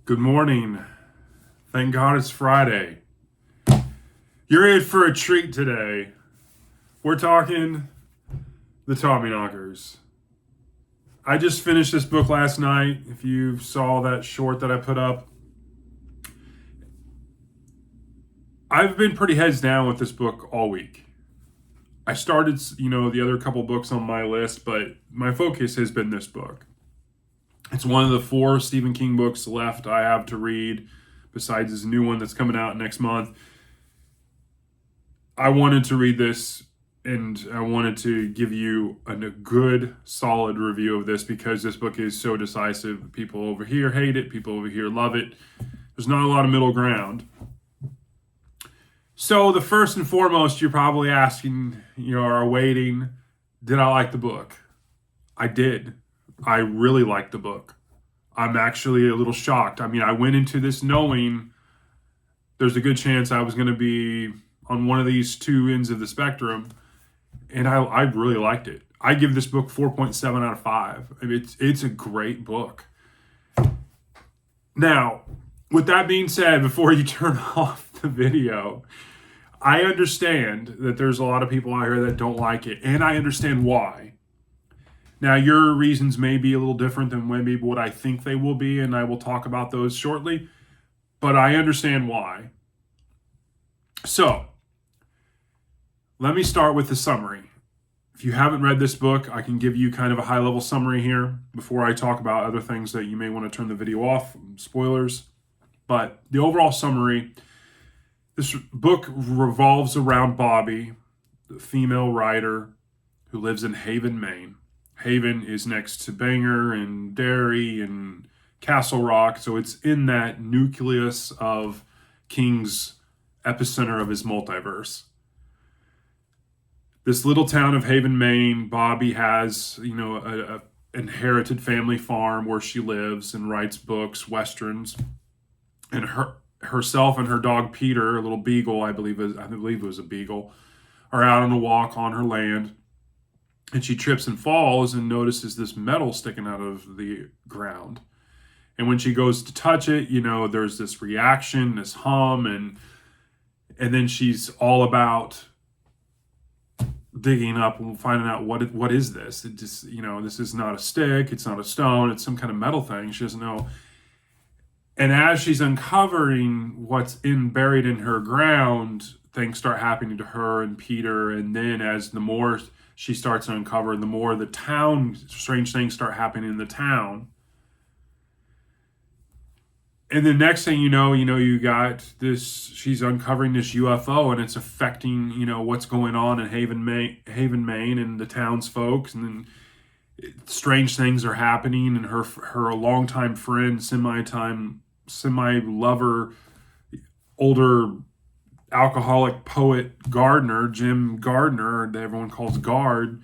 Good morning. Thank God it's Friday. You're in for a treat today. We're talking the Tommyknockers. I just finished this book last night. If you saw that short that I put up, I've been pretty heads down with this book all week. I started, the other couple books on my list, but my focus has been this book. It's one of the 4 Stephen King books left I have to read, besides this new one that's coming out next month. I wanted to read this, and I wanted to give you a good, solid review of this because this book is so decisive. People over here hate it. People over here love it. There's not a lot of middle ground. So the first and foremost, you're probably asking, or waiting, did I like the book? I did. I really liked the book. I'm actually a little shocked. I mean, I went into this knowing there's a good chance I was going to be on one of these two ends of the spectrum, and I really liked it. I give this book 4.7 out of 5. I mean, it's a great book. Now, with that being said, before you turn off the video, I understand that there's a lot of people out here that don't like it, and I understand why. Now, your reasons may be a little different than maybe what I think they will be, and I will talk about those shortly, but I understand why. So, let me start with the summary. If you haven't read this book, I can give you kind of a high-level summary here before I talk about other things that you may want to turn the video off, spoilers. But the overall summary, this book revolves around Bobby, the female writer who lives in Haven, Maine. Haven is next to Bangor and Derry and Castle Rock, so it's in that nucleus of King's epicenter of his multiverse. This little town of Haven, Maine, Bobby has, a inherited family farm where she lives and writes books, westerns, and herself and her dog Peter, a little beagle, I believe it was a beagle, are out on a walk on her land. And she trips and falls and notices this metal sticking out of the ground. And when she goes to touch it, there's this reaction, this hum, and then she's all about digging up and finding out what is this. It just, this is not a stick, it's not a stone, it's some kind of metal thing. She doesn't know. And as she's uncovering what's buried in her ground, things start happening to her and Peter. And then as the more she starts to uncover, the more the town, strange things start happening in the town. And the next thing you know, you got this, she's uncovering this UFO and it's affecting, what's going on in Haven, Maine and the townsfolk. And then strange things are happening, and her longtime friend, semi-lover, older alcoholic poet Gardner, Jim Gardner, that everyone calls Guard,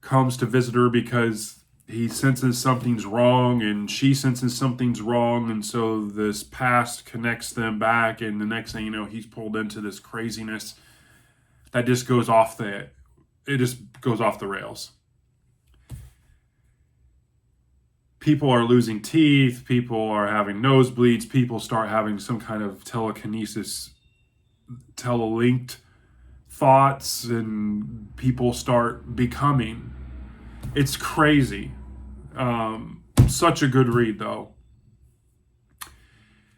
comes to visit her because he senses something's wrong and she senses something's wrong, and so this past connects them back, and the next thing you know, he's pulled into this craziness that just goes off the rails. People are losing teeth, people are having nosebleeds, people start having some kind of telekinesis, telelinked thoughts, and people start becoming. It's crazy. Such a good read, though.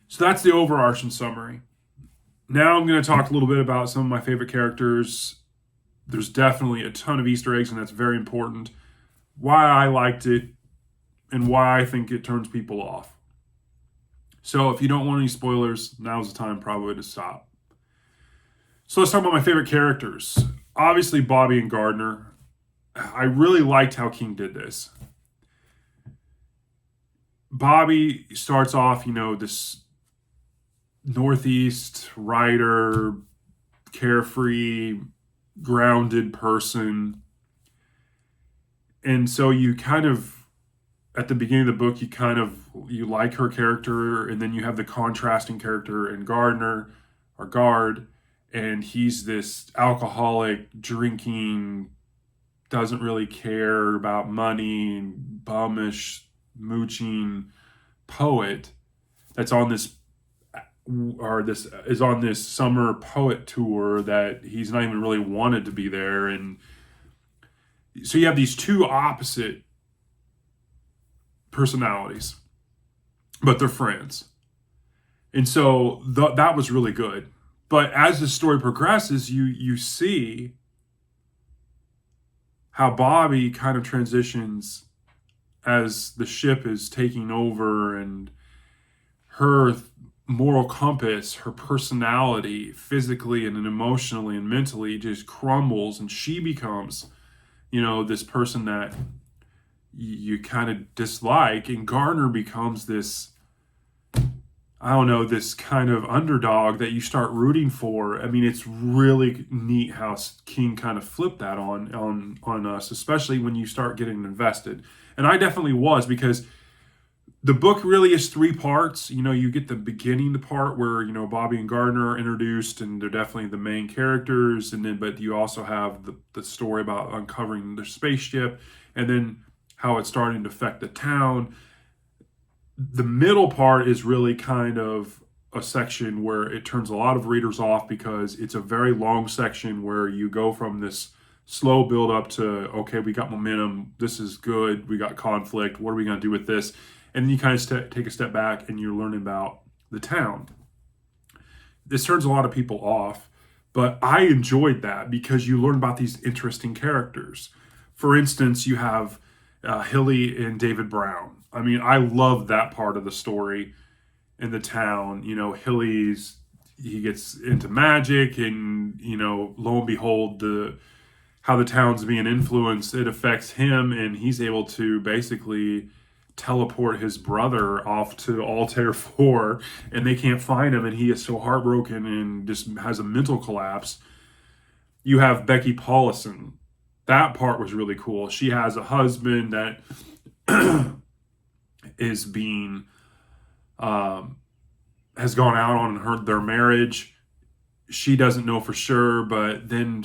So that's the overarching summary. Now I'm going to talk a little bit about some of my favorite characters. There's definitely a ton of Easter eggs, and that's very important. Why I liked it, and why I think it turns people off. So if you don't want any spoilers, now's the time probably to stop. So let's talk about my favorite characters. Obviously, Bobby and Gardner. I really liked how King did this. Bobby starts off, this Northeast writer, carefree, grounded person. And so you kind of, at the beginning of the book, you like her character, and then you have the contrasting character in Gardner, or Guard, and he's this alcoholic, drinking, doesn't really care about money, bummish, mooching poet that's on this, or this is on this summer poet tour, that he's not even really wanted to be there. And so you have these two opposite personalities, but they're friends. And so that was really good. But as the story progresses, you see how Bobby kind of transitions as the ship is taking over, and her moral compass, her personality, physically and emotionally and mentally, just crumbles, and she becomes, this person that you kind of dislike, and Gardner becomes this, I don't know, this kind of underdog that you start rooting for. I mean, it's really neat how King kind of flipped that on us, especially when you start getting invested. And I definitely was, because the book really is 3 parts. You get the beginning part where, Bobby and Gardner are introduced, and they're definitely the main characters. And then, but you also have the story about uncovering the spaceship, and then how it's starting to affect the town. The middle part is really kind of a section where it turns a lot of readers off, because it's a very long section where you go from this slow build up to, okay, we got momentum, this is good, we got conflict, what are we going to do with this? And then you kind of take a step back, and you're learning about the town. This turns a lot of people off, but I enjoyed that, because you learn about these interesting characters. For instance, you have Hilly and David Brown. I mean, I love that part of the story in the town. He gets into magic, and, lo and behold, how the town's being influenced, it affects him, and he's able to basically teleport his brother off to Altair 4, and they can't find him, and he is so heartbroken and just has a mental collapse. You have Becky Paulison. That part was really cool. She has a husband that is being has gone out on their marriage. She doesn't know for sure, but then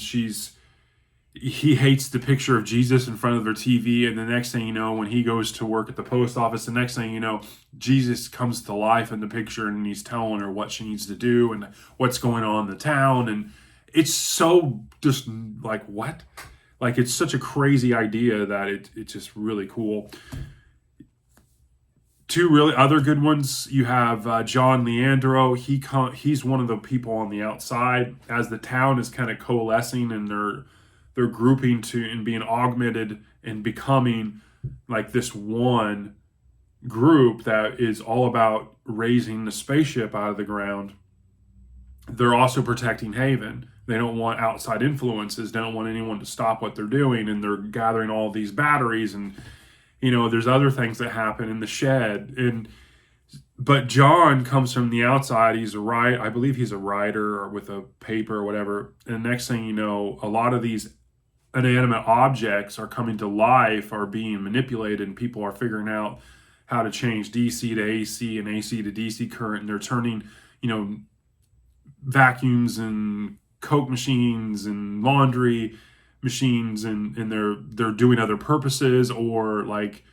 he hates the picture of Jesus in front of their TV, and the next thing you know, when he goes to work at the post office, the next thing you know, Jesus comes to life in the picture, and he's telling her what she needs to do and what's going on in the town. And it's so just like, what? Like, it's such a crazy idea that it's just really cool. 2 really other good ones. You have John Leandro. He's one of the people on the outside as the town is kind of coalescing, and they're grouping to and being augmented and becoming like this one group that is all about raising the spaceship out of the ground. They're also protecting Haven. They don't want outside influences. They don't want anyone to stop what they're doing, and they're gathering all these batteries, and there's other things that happen in the shed. But John comes from the outside. I believe he's a writer, or with a paper or whatever. And the next thing you know, a lot of these inanimate objects are coming to life, are being manipulated, and people are figuring out how to change DC to AC and AC to DC current. And they're turning, vacuums and Coke machines and laundry machines, and they're doing other purposes, or like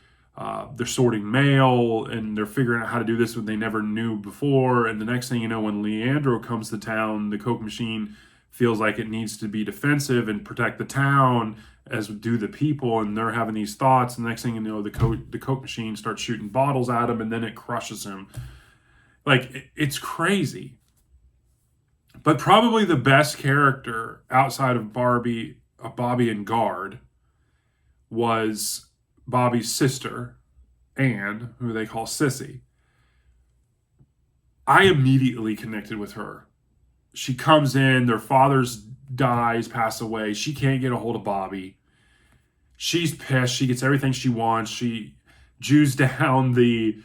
they're sorting mail, and they're figuring out how to do this when they never knew before. And the next thing you know, when Leandro comes to town, the Coke machine feels like it needs to be defensive and protect the town, as do the people, and they're having these thoughts. And the next thing you know, the Coke machine starts shooting bottles at him, and then it crushes him. Like, it's crazy. But probably the best character outside of Bobby and Guard was Bobby's sister, Anne, who they call Sissy. I immediately connected with her. She comes in, their father's passed away. She can't get a hold of Bobby. She's pissed. She gets everything she wants. She Jews down the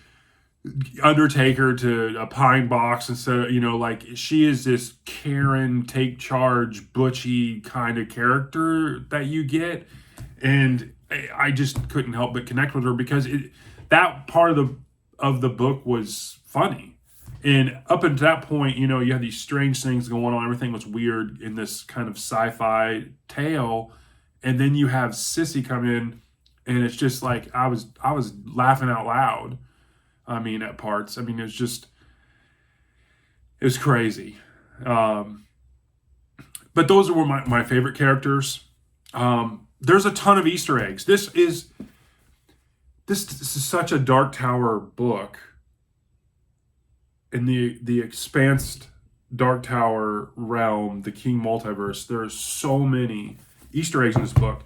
Undertaker to a pine box, and so like, she is this Karen, take charge, butchy kind of character that you get, and I just couldn't help but connect with her, because that part of the book was funny. And up until that point, you had these strange things going on. Everything was weird in this kind of sci-fi tale, and then you have Sissy come in, and it's just like I was laughing out loud. I mean, at parts. I mean, it's just, It was crazy. But those were my favorite characters. There's a ton of Easter eggs. This is such a Dark Tower book. In the expansed Dark Tower realm, the King multiverse, there are so many Easter eggs in this book.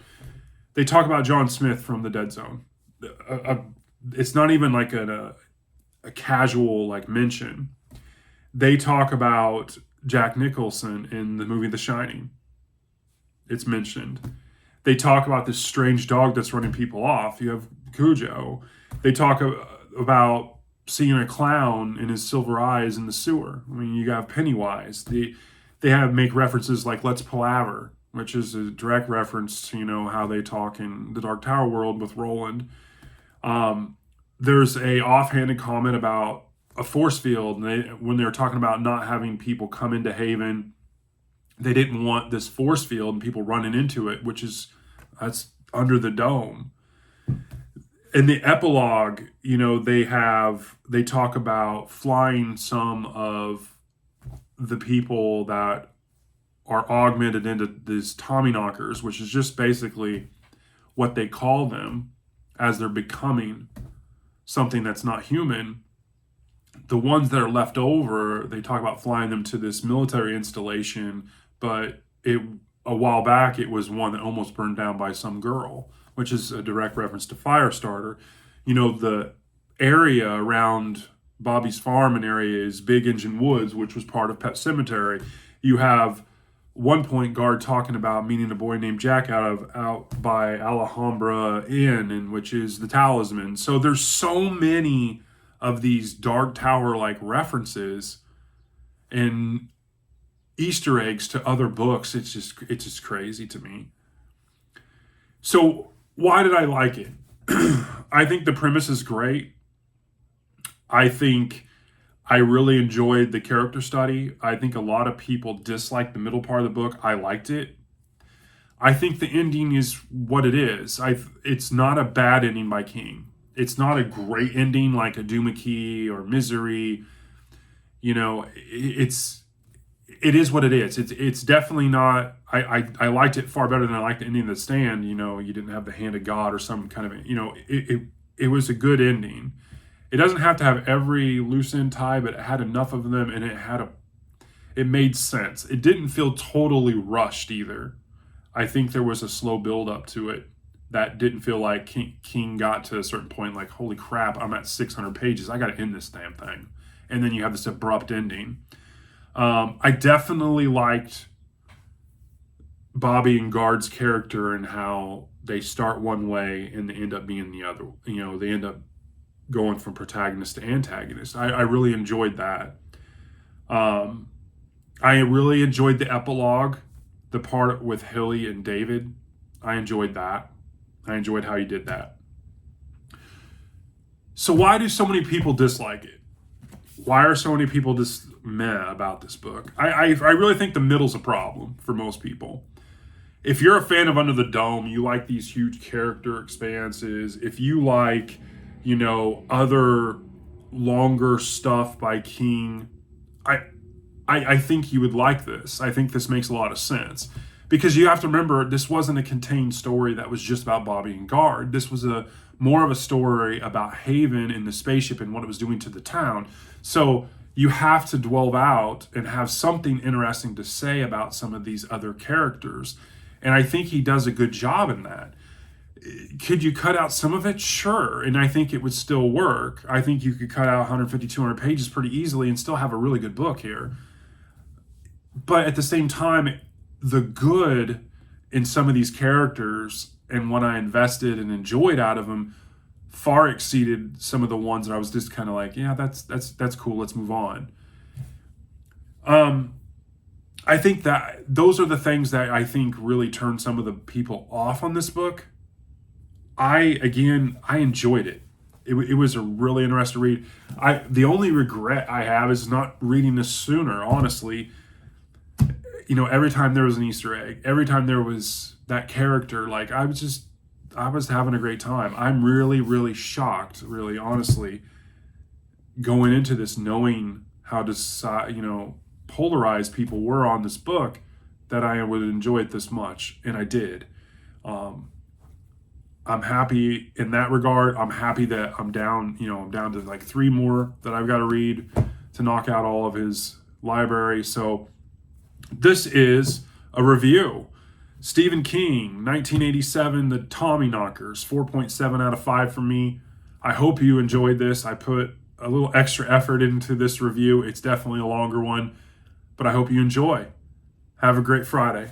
They talk about John Smith from the Dead Zone. It's not even like a casual like mention. They talk about Jack Nicholson in the movie The Shining. It's mentioned. They talk about this strange dog that's running people off. You have Cujo. They talk about seeing a clown in his silver eyes in the sewer. I mean, you have Pennywise. They make references like "Let's Palaver," which is a direct reference to how they talk in the Dark Tower world with Roland. There's a offhanded comment about a force field, and when they were talking about not having people come into Haven, they didn't want this force field and people running into it, that's under the dome. In the epilogue, they talk about flying some of the people that are augmented into these Tommyknockers, which is just basically what they call them as they're becoming something that's not human. The ones that are left over, they talk about flying them to this military installation, but a while back it was one that almost burned down by some girl, which is a direct reference to Firestarter. The area around Bobby's farm and area is Big Engine Woods, which was part of Pet Cemetery. You have one point guard talking about meeting a boy named Jack out by Alhambra Inn, and which is the Talisman. So there's so many of these Dark Tower like references and Easter eggs to other books. It's just crazy to me. So why did I like it? I think the premise is great. I think I really enjoyed the character study. I think a lot of people dislike the middle part of the book. I liked it. I think the ending is what it is. It's not a bad ending by King. It's not a great ending like a Doomakey or Misery. It is what it is. It's definitely not. I liked it far better than I liked the ending of The Stand. You didn't have the hand of God or some kind of. It was a good ending. It doesn't have to have every loose end tie, but it had enough of them, and it made sense. It didn't feel totally rushed either. I think there was a slow build up to it that didn't feel like King got to a certain point, like, holy crap, I'm at 600 pages. I got to end this damn thing. And then you have this abrupt ending. I definitely liked Bobby and Guard's character and how they start one way and they end up being the other. They end up going from protagonist to antagonist. I really enjoyed that. I really enjoyed the epilogue, the part with Hilly and David. I enjoyed that. I enjoyed how he did that. So why do so many people dislike it? Why are so many people just meh about this book? I really think the middle's a problem for most people. If you're a fan of Under the Dome, you like these huge character expanses. If you like, other longer stuff by King, I think you would like this. I think this makes a lot of sense. Because you have to remember, this wasn't a contained story that was just about Bobby and Guard. This was more of a story about Haven and the spaceship and what it was doing to the town. So you have to dwell out and have something interesting to say about some of these other characters. And I think he does a good job in that. Could you cut out some of it? Sure. And I think it would still work. I think you could cut out 150, 200 pages pretty easily and still have a really good book here. But at the same time, the good in some of these characters and what I invested and enjoyed out of them far exceeded some of the ones that I was just kind of like, yeah, that's cool. Let's move on. I think that those are the things that I think really turn some of the people off on this book. I enjoyed it. It was a really interesting read. The only regret I have is not reading this sooner, honestly. Every time there was an Easter egg, every time there was that character, like I was having a great time. I'm really, really shocked, really honestly, going into this knowing polarized people were on this book, that I would enjoy it this much, and I did. I'm happy in that regard. I'm happy that I'm down to like 3 more that I've got to read to knock out all of his library. So this is a review. Stephen King, 1987, The Tommyknockers, 4.7 out of 5 for me. I hope you enjoyed this. I put a little extra effort into this review. It's definitely a longer one, but I hope you enjoy. Have a great Friday.